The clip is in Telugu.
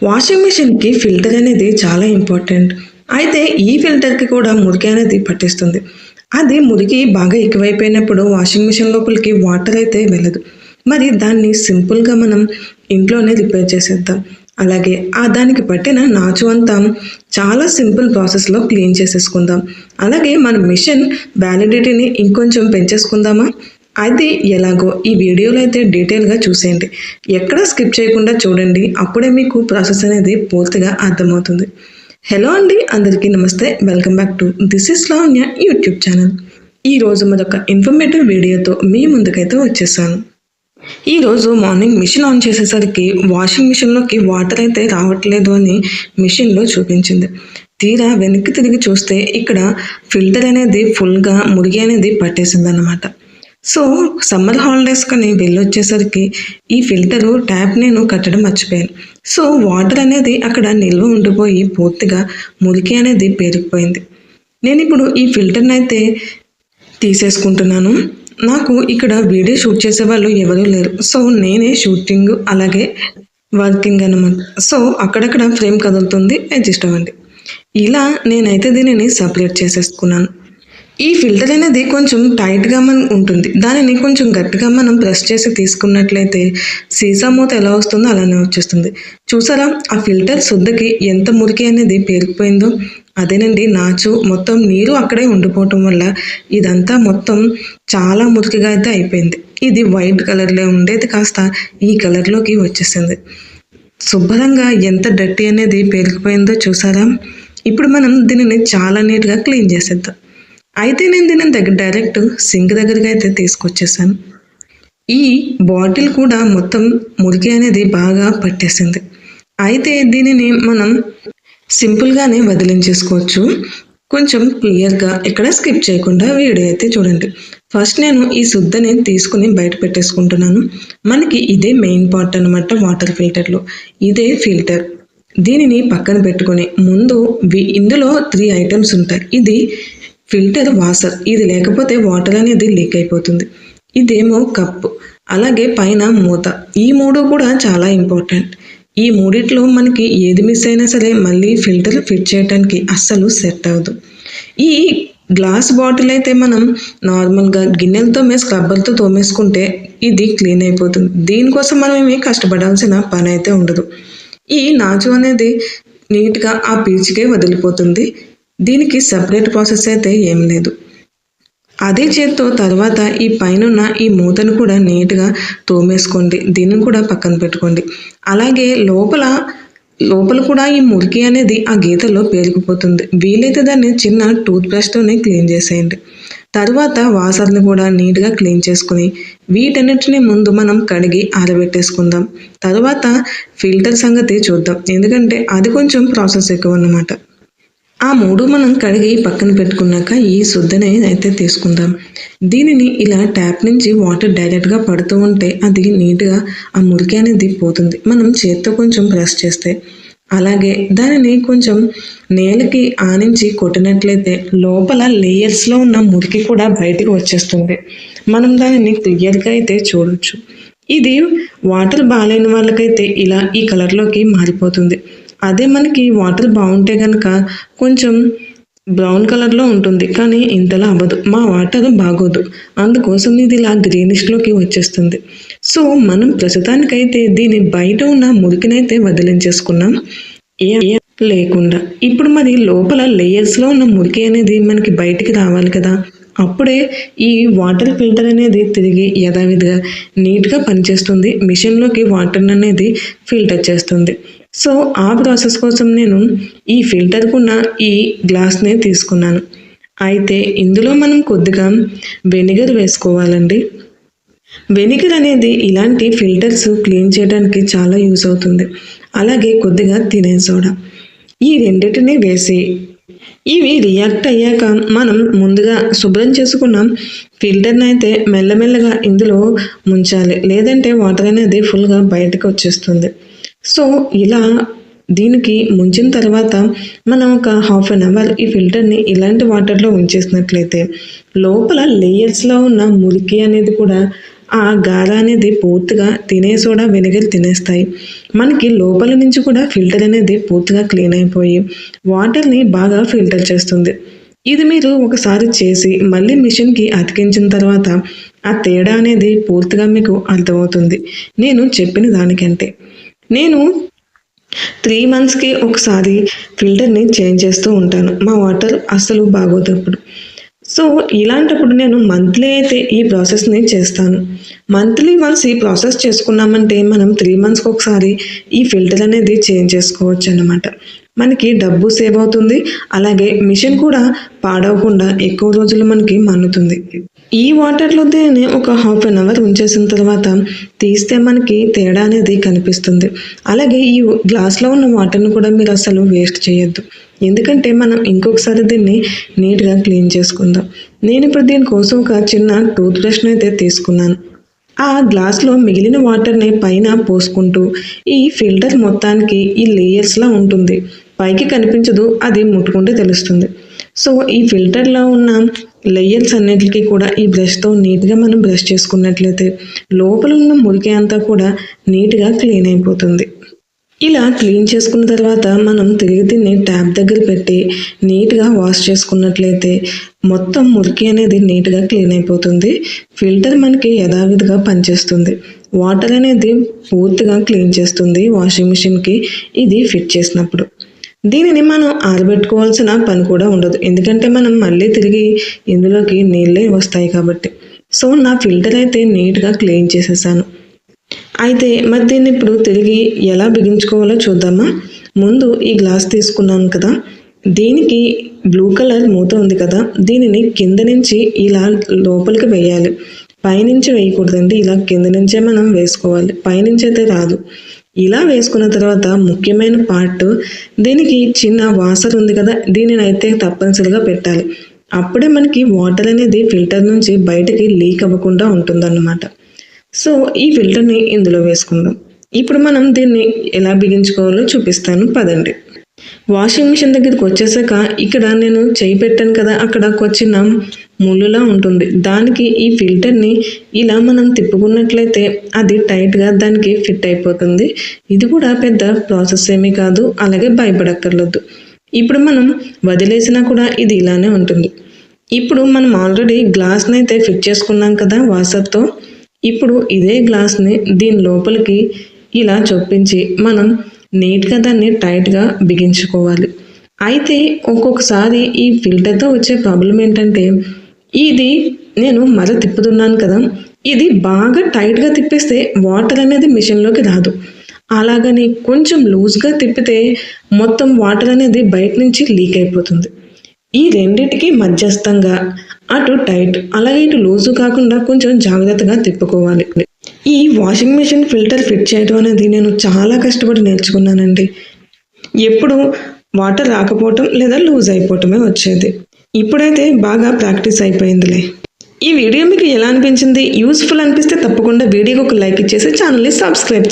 వాషింగ్ మిషన్‌కి ఫిల్టర్ అనేది చాలా ఇంపార్టెంట్. అయితే ఈ ఫిల్టర్‌కి కూడా మురికి అనేది పట్టేస్తుంది. అది మురికి బాగా ఎక్కువైపోయినప్పుడు వాషింగ్ మిషన్ లోపలికి వాటర్ అయితే వెళ్ళదు. మరి దాన్ని సింపుల్‌గా మనం ఇంట్లోనే రిపేర్ చేసేద్దాం. అలాగే దానికి పట్టిన నాచు అంతా చాలా సింపుల్ ప్రాసెస్‌లో క్లీన్ చేసేసుకుందాం. అలాగే మన మిషన్ వ్యాలిడిటీని ఇంకొంచెం పెంచేసుకుందామా? అది ఎలాగో ఈ వీడియోలో అయితే డీటెయిల్‌గా చూసేయండి. ఎక్కడ స్కిప్ చేయకుండా చూడండి. అప్పుడే మీకు ప్రాసెస్ అనేది పూర్తిగా అర్థమవుతుంది. హలో అండి, అందరికీ నమస్తే. Welcome back to this is Lavanya YouTube channel. ఈరోజు మరొక ఇన్ఫర్మేటివ్ వీడియోతో మీ ముందుకైతే వచ్చేసాను. ఈరోజు మార్నింగ్ మిషన్ ఆన్ చేసేసరికి వాషింగ్ మిషన్లోకి వాటర్ అయితే రావట్లేదు అని మిషన్లో చూపించింది. తీరా వెనక్కి తిరిగి చూస్తే ఇక్కడ ఫిల్టర్ అనేది ఫుల్గా మురికి అనేది పట్టేసిందన్నమాట. సో సమ్మర్ హాలిడేస్ కానీ వెళ్ళొచ్చేసరికి ఈ ఫిల్టరు ట్యాప్ నేను కట్టడం మర్చిపోయాను. సో వాటర్ అనేది అక్కడ నిల్వ ఉండిపోయి పూర్తిగా మురికి అనేది పేరుకుపోయింది. నేను ఇప్పుడు ఈ ఫిల్టర్ని అయితే తీసేసుకుంటున్నాను. నాకు ఇక్కడ వీడియో షూట్ చేసే వాళ్ళు ఎవరూ లేరు. సో నేనే షూటింగ్ అలాగే వర్కింగ్ అనమాట. సో అక్కడక్కడ ఫ్రేమ్ కదులుతుంది, అడ్జస్ట్ అవ్వండి. ఇలా నేనైతే దీనిని సపరేట్ చేసేసుకున్నాను. ఈ ఫిల్టర్ అనేది కొంచెం టైట్గా ఉంటుంది. దానిని కొంచెం గట్టిగా మనం ప్రెస్ చేసి తీసుకున్నట్లయితే సీసా మూత ఎలా వస్తుందో అలానే వచ్చేస్తుంది. చూసారా ఆ ఫిల్టర్ శుద్ధకి ఎంత మురికి అనేది పేరుకుపోయిందో. అదేనండి నాచు, మొత్తం నీరు అక్కడే ఉండిపోవటం వల్ల ఇదంతా మొత్తం చాలా మురికిగా అయితే అయిపోయింది. ఇది వైట్ కలర్లో ఉండేది కాస్త ఈ కలర్లోకి వచ్చేసింది. శుభ్రంగా ఎంత డర్టీ అనేది పేరుకుపోయిందో చూసారా. ఇప్పుడు మనం దీనిని చాలా నీట్గా క్లీన్ చేసేద్దాం. అయితే నేను దీని డైరెక్ట్ సింక్ దగ్గరికి అయితే తీసుకొచ్చేసాను. ఈ బాటిల్ కూడా మొత్తం మురికి అనేది బాగా పట్టేసింది. అయితే దీనిని మనం సింపుల్గానే వదిలించేసుకోవచ్చు. కొంచెం క్లియర్గా ఇక్కడ స్కిప్ చేయకుండా వీడియో అయితే చూడండి. ఫస్ట్ నేను ఈ శుద్ధని తీసుకుని బయట పెట్టేసుకుంటున్నాను. మనకి ఇదే మెయిన్ పార్ట్ అనమాట వాటర్ ఫిల్టర్లో. ఇదే ఫిల్టర్. దీనిని పక్కన పెట్టుకొని ముందు ఇందులో 3 ఐటమ్స్ ఉంటాయి. ఇది ఫిల్టర్ వాషర్, ఇది లేకపోతే వాటర్ అనేది లీక్ అయిపోతుంది. ఇదేమో కప్పు, అలాగే పైన మూత. ఈ 3 కూడా చాలా ఇంపార్టెంట్. ఈ మూడిట్లో మనకి ఏది మిస్ అయినా సరే మళ్ళీ ఫిల్టర్ ఫిట్ చేయడానికి అస్సలు సెట్ అవ్వదు. ఈ గ్లాస్ బాటిల్ అయితే మనం నార్మల్గా గిన్నెలతో స్క్రబ్బర్తో తోమేసుకుంటే ఇది క్లీన్ అయిపోతుంది. దీనికోసం మనం ఏమీ కష్టపడాల్సిన పని అయితే ఉండదు. ఈ నాచు అనేది నీట్గా ఆ పీచుకే వదిలిపోతుంది. దీనికి సపరేట్ ప్రాసెస్ అయితే ఏం లేదు. అదే చేత్తో తర్వాత ఈ పైన ఈ మూతను కూడా నీట్గా తోమేసుకోండి. దీన్ని కూడా పక్కన పెట్టుకోండి. అలాగే లోపల కూడా ఈ మురికి అనేది ఆ గీతలో పేరుకుపోతుంది. వీలైతే దాన్ని చిన్న టూత్ బ్రష్తోనే క్లీన్ చేసేయండి. తర్వాత వాసర్ని కూడా నీట్గా క్లీన్ చేసుకుని వీటన్నిటిని ముందు మనం కడిగి ఆరబెట్టేసుకుందాం. తర్వాత ఫిల్టర్ సంగతి చూద్దాం, ఎందుకంటే అది కొంచెం ప్రాసెస్ ఎక్కువ అన్నమాట. ఆ 3 మనం కడిగి పక్కన పెట్టుకున్నాక ఈ శుద్ధని అయితే తీసుకుందాం. దీనిని ఇలా ట్యాప్ నుంచి వాటర్ డైరెక్ట్గా పడుతూ ఉంటే అది నీట్గా ఆ మురికి అనేది పోతుంది. మనం చేత్తో కొంచెం ప్రెస్ చేస్తే, అలాగే దానిని కొంచెం నేలకి ఆనించి కొట్టినట్లయితే లోపల లేయర్స్లో ఉన్న మురికి కూడా బయటకు వచ్చేస్తుంది. మనం దానిని క్లియర్గా అయితే చూడొచ్చు. ఇది వాటర్ బాగాలేని వాళ్ళకైతే ఇలా ఈ కలర్లోకి మారిపోతుంది. అదే మనకి వాటర్ బాగుంటే కనుక కొంచెం బ్రౌన్ కలర్లో ఉంటుంది, కానీ ఇంతలా అవ్వదు. మా వాటర్ బాగోదు, అందుకోసం ఇది ఇలా గ్రీనిష్లోకి వచ్చేస్తుంది. సో మనం ప్రస్తుతానికైతే దీని బయట ఉన్న మురికినైతే వదిలించేసుకున్నాం లేకుండా. ఇప్పుడు మరి లోపల లేయర్స్లో ఉన్న మురికి అనేది మనకి బయటికి రావాలి కదా. అప్పుడే ఈ వాటర్ ఫిల్టర్ అనేది తిరిగి యథావిధిగా నీట్గా పనిచేస్తుంది. మిషన్లోకి వాటర్ అనేది ఫిల్టర్ చేస్తుంది. సో ఆ ప్రాసెస్ కోసం నేను ఈ ఫిల్టర్కున్న ఈ గ్లాస్ని తీసుకున్నాను. అయితే ఇందులో మనం కొద్దిగా వెనిగర్ వేసుకోవాలండి. వెనిగర్ అనేది ఇలాంటి ఫిల్టర్స్ క్లీన్ చేయడానికి చాలా యూస్ అవుతుంది. అలాగే కొద్దిగా తినే సోడా, ఈ రెండింటిని వేసి ఇవి రియాక్ట్ అయ్యాక మనం ముందుగా శుభ్రం చేసుకున్న ఫిల్టర్ని అయితే మెల్లమెల్లగా ఇందులో ముంచాలి, లేదంటే వాటర్ అనేది ఫుల్గా బయటకు వచ్చేస్తుంది. సో ఇలా దీనికి ముంచిన తర్వాత మనం ఒక 1/2 అవర్ ఈ ఫిల్టర్ని ఇలాంటి వాటర్లో ఉంచేసినట్లయితే లోపల లేయర్స్లో ఉన్న మురికి అనేది కూడా ఆ గార అనేది పూర్తిగా తినే సోడా వెనిగర్ తినేస్తాయి. మనకి లోపల నుంచి కూడా ఫిల్టర్ అనేది పూర్తిగా క్లీన్ అయిపోయి వాటర్ని బాగా ఫిల్టర్ చేస్తుంది. ఇది మీరు ఒకసారి చేసి మళ్ళీ మిషన్కి అతికించిన తర్వాత ఆ తేడా అనేది పూర్తిగా మీకు అర్థమవుతుంది నేను చెప్పిన దానికంటే. నేను 3 మంత్స్‌కి ఒకసారి ఫిల్టర్‌ని చేంజ్ చేస్తూ ఉంటాను. మా వాటర్ అస్సలు బాగోదప్పుడు. సో, ఇలాంటప్పుడు నేను మంత్లీ అయితే ఈ ప్రాసెస్‌ని చేస్తాను. మంత్లీ వన్స్ ఈ ప్రాసెస్ చేసుకున్నామంటే మనం 3 మంత్స్‌కి ఒకసారి ఈ ఫిల్టర్ అనేది చేంజ్ చేసుకోవచ్చనమాట. మనకి డబ్బు సేవ్ అవుతుంది. అలాగే మిషన్ కూడా పాడవకుండా ఎక్కువ రోజులు మనకి మన్నుతుంది. ఈ వాటర్‌లో దీన్ని ఒక హాఫ్ అన్ అవర్ ఉంచేసిన తర్వాత తీస్తే మనకి తేడా అనేది కనిపిస్తుంది. అలాగే ఈ గ్లాస్‌లో ఉన్న వాటర్‌ని కూడా మీరు అసలు వేస్ట్ చేయొద్దు. ఎందుకంటే మనం ఇంకొకసారి దీన్ని నీట్‌గా క్లీన్ చేసుకుందాం. నేనిప్పుడు దీనికోసం ఒక చిన్న టూత్ బ్రష్‌ని అయితే తీసుకున్నాను. ఆ గ్లాస్‌లో మిగిలిన వాటర్‌ని పైన పోసుకుంటూ ఈ ఫిల్టర్ మొత్తానికి ఈ లేయర్స్‌లా ఉంటుంది. పైకి కనిపించదు, అది ముట్టుకుంటే తెలుస్తుంది. సో, ఈ ఫిల్టర్‌లో ఉన్న లేయర్స్ అన్నిటికి కూడా ఈ బ్రష్‌తో నీట్‌గా మనం బ్రష్ చేసుకున్నట్లయితే లోపల ఉన్న మురికి అంతా కూడా నీట్‌గా క్లీన్ అయిపోతుంది. ఇలా క్లీన్ చేసుకున్న తర్వాత మనం తిరిగి దీన్ని ట్యాప్ దగ్గర పెట్టి నీట్‌గా వాష్ చేసుకున్నట్లయితే మొత్తం మురికి అనేది నీట్‌గా క్లీన్ అయిపోతుంది. ఫిల్టర్ మనకి యథావిధిగా పనిచేస్తుంది. వాటర్ అనేది పూర్తిగా క్లీన్ చేస్తుంది వాషింగ్ మిషన్‌కి ఇది ఫిట్ చేసినప్పుడు. దీనిని మనం ఆరబెట్టుకోవాల్సిన పని కూడా ఉండదు. ఎందుకంటే మనం మళ్ళీ తిరిగి ఇందులోకి నీళ్ళే వస్తాయి కాబట్టి. సో, నా ఫిల్టర్ అయితే నీట్‌గా క్లీన్ చేసేసాను. అయితే మరి దీన్ని ఇప్పుడు తిరిగి ఎలా బిగించుకోవాలో చూద్దామా? ముందు ఈ గ్లాస్ తీసుకున్నాను కదా! దీనికి బ్లూ కలర్ మూత ఉంది కదా! దీనిని కింద నుంచి ఇలా లోపలికి వేయాలి. పైనుంచి వేయకూడదండి. ఇలా కింద నుంచే మనం వేసుకోవాలి. పైనుంచి అయితే రాదు. ఇలా వేసుకున్న తర్వాత ముఖ్యమైన పార్ట్ దీనికి చిన్న వాసర్ ఉంది కదా! దీనినైతే తప్పనిసరిగా పెట్టాలి. అప్పుడే మనకి వాటర్ అనేది ఫిల్టర్ నుంచి బయటకి లీక్ అవ్వకుండా ఉంటుందన్నమాట. సో, ఈ ఫిల్టర్‌ని ఇందులో వేసుకుందాం. ఇప్పుడు మనం దీన్ని ఎలా బిగించుకోవాలో చూపిస్తాను పదండి. వాషింగ్ మిషన్ దగ్గరికి వచ్చేసాక ఇక్కడ నేను చేయి పెట్టాను కదా! అక్కడ ఒక చిన్న ముళ్ళులా ఉంటుంది. దానికి ఈ ఫిల్టర్‌ని ఇలా మనం తిప్పుకున్నట్లయితే అది టైట్‌గా దానికి ఫిట్ అయిపోతుంది. ఇది కూడా పెద్ద ప్రాసెస్ ఏమీ కాదు. అలాగే భయపడక్కర్లేదు. ఇప్పుడు మనం వదిలేసినా కూడా ఇది ఇలానే ఉంటుంది. ఇప్పుడు మనం ఆల్రెడీ గ్లాస్‌ని అయితే ఫిట్ చేసుకున్నాం కదా వాషర్‌తో. ఇప్పుడు ఇదే గ్లాస్‌ని దీని లోపలికి ఇలా చొప్పించి మనం నీట్‌గా దాన్ని టైట్‌గా బిగించుకోవాలి. అయితే ఒక్కొక్కసారి ఈ ఫిల్టర్‌తో వచ్చే ప్రాబ్లమ్ ఏంటంటే ఇది నేను మర తిప్పుతున్నాను కదా! ఇది బాగా టైట్‌గా తిప్పేస్తే వాటర్ అనేది మిషన్‌లోకి రాదు. అలాగని కొంచెం లూజ్‌గా తిప్పితే మొత్తం వాటర్ అనేది బయట నుంచి లీక్ అయిపోతుంది. ఈ రెండిటికి మధ్యస్థంగా అటు టైట్ అలాగే ఇటు లూజు కాకుండా కొంచెం జాగ్రత్తగా తిప్పుకోవాలి. ఈ వాషింగ్ మెషిన్ ఫిల్టర్ ఫిట్ చేయడం అనేది నేను చాలా కష్టపడి నేర్చుకున్నానండి. ఎప్పుడు వాటర్ రాకపోవటం లేదా లూజ్ అయిపోవటమే వచ్చేది. ఇప్పుడైతే బాగా ప్రాక్టీస్ అయిపోయిందిలే. ఈ వీడియో మీకు ఎలా అనిపించింది? యూస్ఫుల్ అనిపిస్తే తప్పకుండా వీడియోకి ఒక లైక్ ఇచ్చేసి ఛానల్ని సబ్స్క్రైబ్